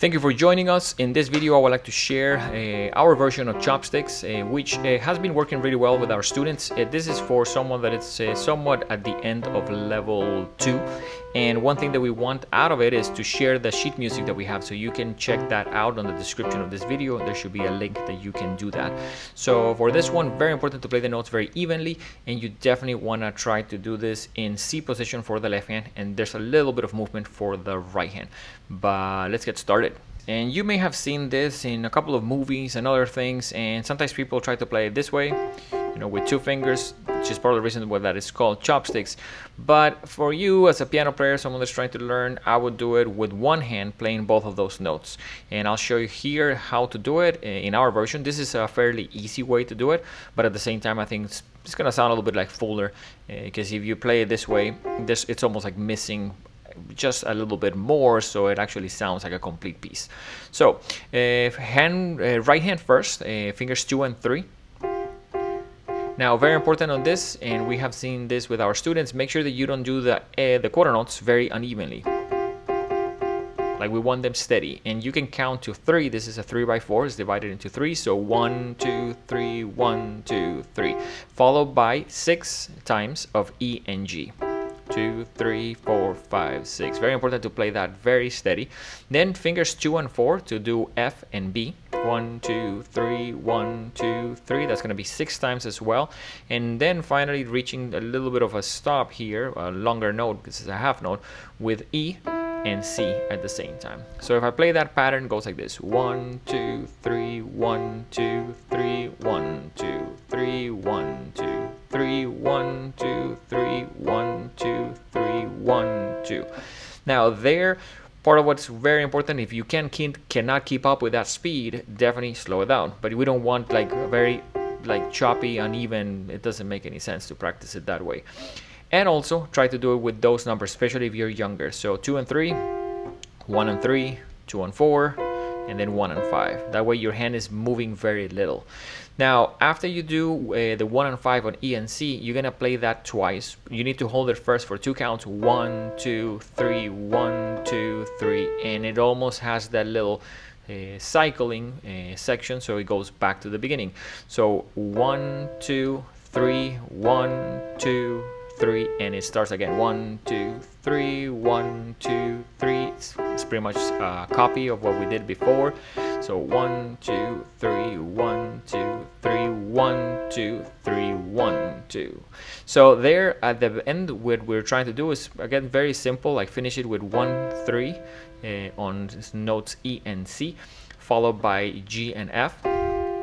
Thank you for joining us. In this video, I would like to share our version of Chopsticks, which has been working really well with our students. This is for someone that is somewhat at the end of level 2. And one thing that we want out of it is to share the sheet music that we have. So you can check that out on the description of this video. There should be a link that you can do that. So for this one, very important to play the notes very evenly. And you definitely want to try to do this in C position for the left hand. And there's a little bit of movement for the right hand. But let's get started. And you may have seen this in a couple of movies and other things, and sometimes people try to play it this way, you know, with 2 fingers, which is part of the reason why that is called chopsticks. But for you as a piano player, someone that's trying to learn, I would do it with one hand playing both of those notes. And I'll show you here how to do it in our version. This is a fairly easy way to do it, but at the same time I think it's gonna sound a little bit like Fuller, because if you play it this way, it's almost like missing just a little bit more, so it actually sounds like a complete piece. So right hand first, fingers 2 and 3. Now, very important on this, and we have seen this with our students, make sure that you don't do the quarter notes very unevenly. Like, we want them steady, and you can count to 3. This is a 3x4, it's divided into 3, so 1 2 3 1 2 3, followed by 6 times of E and G. 2 3 4 5 6. Very important to play that very steady. Then fingers 2 and 4 to do F and B. 1 2 3 1 2 3. That's going to be 6 times as well. And then finally reaching a little bit of a stop here, a longer note, this is a half note, with E and C at the same time. So if I play that pattern, it goes like this: 1 2 3 1 2 3 1 2 3 1 2 3 1 2 3 1 2 3 1 2. Now there, part of what's very important, if you cannot keep up with that speed, definitely slow it down. But we don't want like a very choppy, uneven. It doesn't make any sense to practice it that way. And also try to do it with those numbers, especially if you're younger. So 2 and 3, 1 and 3, 2 and 4, and then 1 and 5. That way your hand is moving very little. Now, after you do the 1 and 5 on E and C, you're gonna play that twice. You need to hold it first for 2 counts: 1 2 3 1 2 3, and it almost has that little cycling section, so it goes back to the beginning. So 1 2 3 1 2 3, and it starts again: 1 2 3 1 2 3. It's pretty much a copy of what we did before. So 1 2 3 1 2 3 1 2 3 1 2. So there at the end, what we're trying to do is again very simple, like finish it with 1 3 on notes E and C, followed by G and F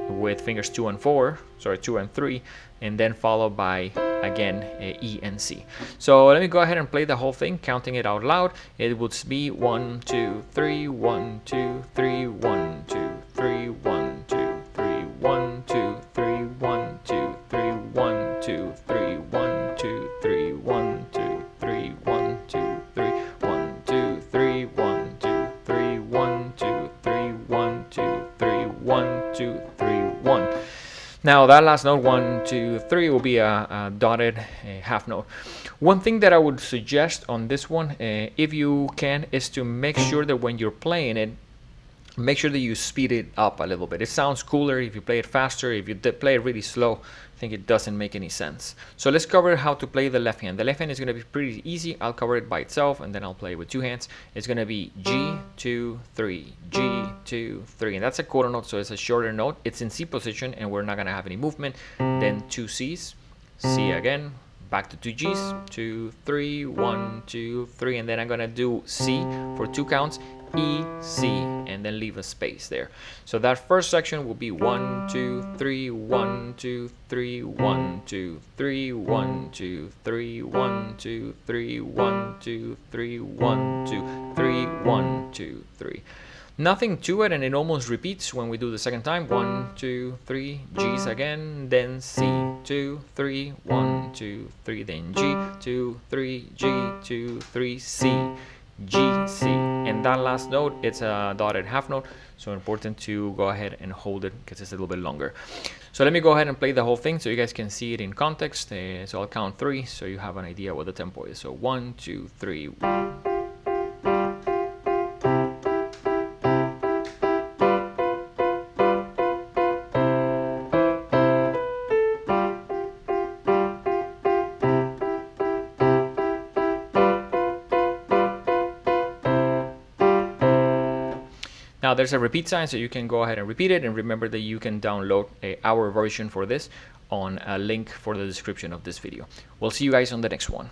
with fingers 2 and 3, and then followed by again E and C. So let me go ahead and play the whole thing, counting it out loud. It would be 1 2 3 1 2 3 1 2 3 1 2 3 1 2 3 1 2 3 1 2 3 1 2 3 1 2 3 1 2 3 1 2 3 1 2 3 1 2 3 1 2 3 1 2 3 1. Now that last note, 1 2 3, will be a dotted half note. One thing that I would suggest on this one, if you can, is to make sure that when you're playing it, make sure that you speed it up a little bit. It sounds cooler if you play it faster. If you play it really slow, I think it doesn't make any sense. So let's cover how to play the left hand. The left hand is going to be pretty easy. I'll cover it by itself, and then I'll play it with 2 hands. It's going to be G 2 3, G 2 3, and that's a quarter note, so it's a shorter note. It's in C position, and we're not going to have any movement. Then 2 C's, C again, back to 2 G's, 2 3 1 2 3, and then I'm going to do C for 2 counts, E, C, and then leave a space there. So that first section will be 1 2 3 1 2 3 1 2 3 1 2 3 1 2 3 1 2 3 1 2 3 1 2 3. Nothing to it, and it almost repeats when we do the second time. 1 2 3, G's again, then C 2 3 1 2 3, then G 2 3 G 2 3 C, G, C, and that last note, it's a dotted half note, so important to go ahead and hold it because it's a little bit longer. So let me go ahead and play the whole thing so you guys can see it in context. So I'll count 3 so you have an idea what the tempo is. So 1 2 3. Now there's a repeat sign, so you can go ahead and repeat it, and remember that you can download our version for this on a link for the description of this video. We'll see you guys on the next one.